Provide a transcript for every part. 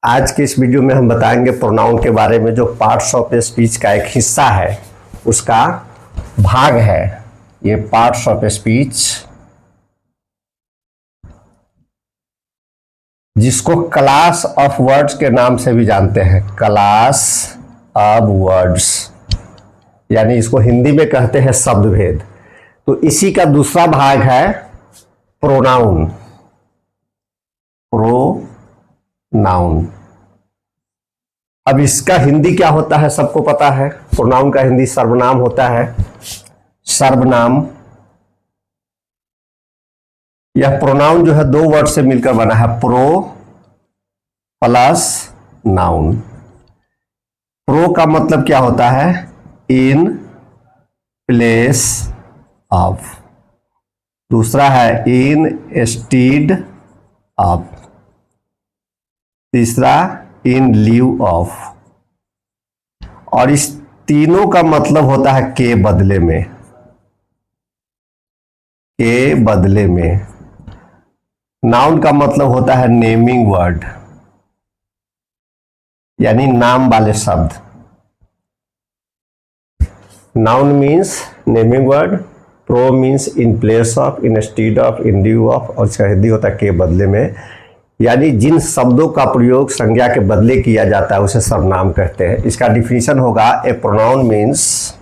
आज के इस वीडियो में हम बताएंगे प्रोनाउन के बारे में, जो पार्ट्स ऑफ स्पीच का एक हिस्सा है, उसका भाग है। ये पार्ट्स ऑफ स्पीच, जिसको क्लास ऑफ वर्ड्स के नाम से भी जानते हैं। क्लास ऑफ वर्ड्स, यानी इसको हिंदी में कहते हैं शब्द भेद। तो इसी का दूसरा भाग है प्रोनाउन। प्रोनाउन, अब इसका हिंदी क्या होता है सबको पता है। प्रोनाउन का हिंदी सर्वनाम होता है। सर्वनाम, यह प्रोनाउन जो है दो वर्ड से मिलकर बना है, प्रो प्लस नाउन। प्रो का मतलब क्या होता है? In place of. दूसरा है इन स्टीड ऑफ। तीसरा इन ल्यू ऑफ। और इस तीनों का मतलब होता है के बदले में। के बदले में। नाउन का मतलब होता है नेमिंग वर्ड, यानी नाम वाले शब्द। Noun means naming word, pro means in place of, in stead of, in lieu of, और इसका हिंदी होता है के बदले में। यानी जिन शब्दों का प्रयोग संज्ञा के बदले किया जाता है उसे सर्वनाम कहते हैं। इसका डिफिनीशन होगा, a pronoun means,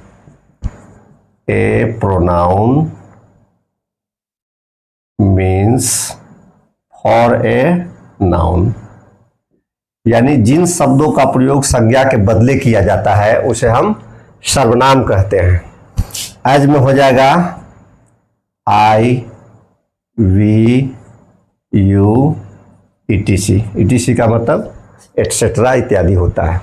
a pronoun means for a noun. यानी जिन शब्दों का प्रयोग संज्ञा के बदले किया जाता है उसे हम सर्वनाम कहते हैं। आज में हो जाएगा आई, वी, यू, ईटीसी। ईटीसी का मतलब एटसेट्रा इत्यादि होता है।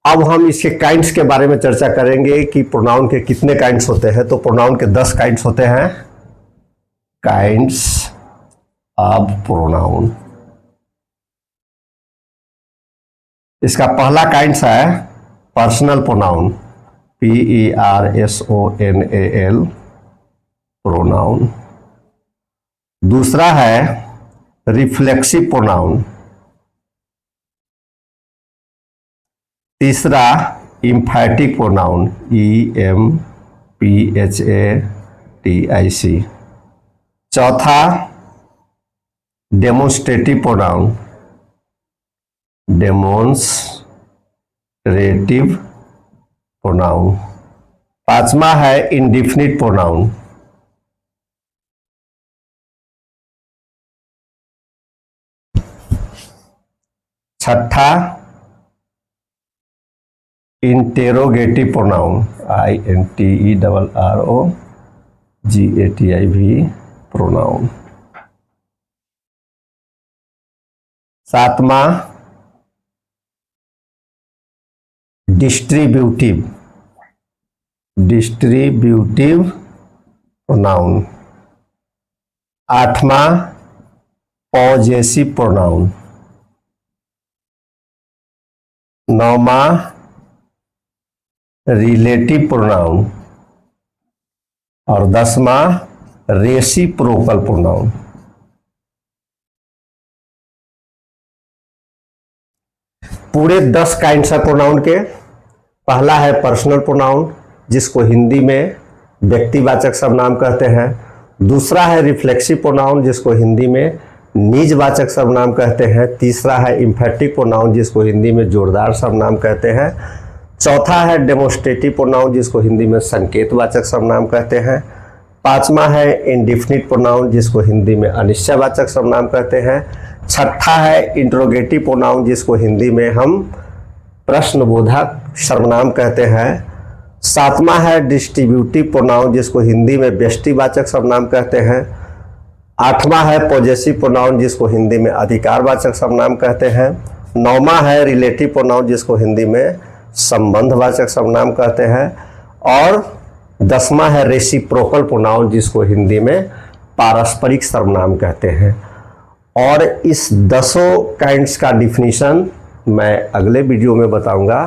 अब हम इसके काइंड्स के बारे में चर्चा करेंगे कि प्रोनाउन के कितने काइंड्स होते हैं। तो प्रोनाउन के 10 काइंड्स होते हैं। Kinds of pronoun. इसका पहला काइंड्स है पर्सनल प्रोनाउन, PERSONAL प्रोनाउन। दूसरा है रिफ्लेक्सिव प्रोनाउन। तीसरा एम्फैटिक प्रोनाउन, EMPHATIC। चौथा डेमोन्स्ट्रेटिव प्रोनाउन, डेमोन्स्ट्रेटिव प्रोनाउन। पांचवा है इंडेफिनिट प्रोनाउन। छठा इंटेरोगेटिव प्रोनाउन, INTERROGATIV प्रोनाउन। सातवां डिस्ट्रीब्यूटिव प्रोनाउन। आठवां पॉजेसिव प्रोनाउन। नौवां रिलेटिव प्रोनाउन। और 10वां रेसिप्रोकल प्रोनाउन। पूरे 10 काइंड्स है प्रोनाउन के। पहला है पर्सनल प्रोनाउन, जिसको हिंदी में व्यक्तिवाचक सर्वनाम कहते हैं। दूसरा है रिफ्लेक्सिव प्रोनाउन, जिसको हिंदी में निजवाचक सर्वनाम कहते हैं। तीसरा है एम्फैटिक प्रोनाउन, जिसको हिंदी में जोरदार सर्वनाम कहते हैं। चौथा है डेमोन्स्ट्रेटिव प्रोनाउन, जिसको हिंदी में संकेतवाचक सर्वनाम कहते हैं। पांचवा है इंडेफिनिट प्रोनाउन, जिसको हिंदी में अनिश्चयवाचक सर्वनाम कहते हैं। छठा है इंट्रोगेटिव प्रोनाउन, जिसको हिंदी में हम प्रश्नबोधक सर्वनाम कहते हैं। सातवां है डिस्ट्रीब्यूटिव प्रोनाउन, जिसको हिंदी में व्यष्टिवाचक सर्वनाम कहते हैं। आठवां है पॉजेसिव प्रोनाउन, जिसको हिंदी में अधिकारवाचक सर्वनाम कहते हैं। नौवां है रिलेटिव प्रोनाउन, जिसको हिंदी में संबंधवाचक सर्वनाम कहते हैं। और 10वां है रेसिप्रोकल प्रोनाउन, जिसको हिंदी में पारस्परिक सर्वनाम कहते हैं। और इस 10 काइंड्स का डिफिनीशन मैं अगले वीडियो में बताऊंगा।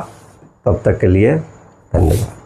तब तक के लिए धन्यवाद।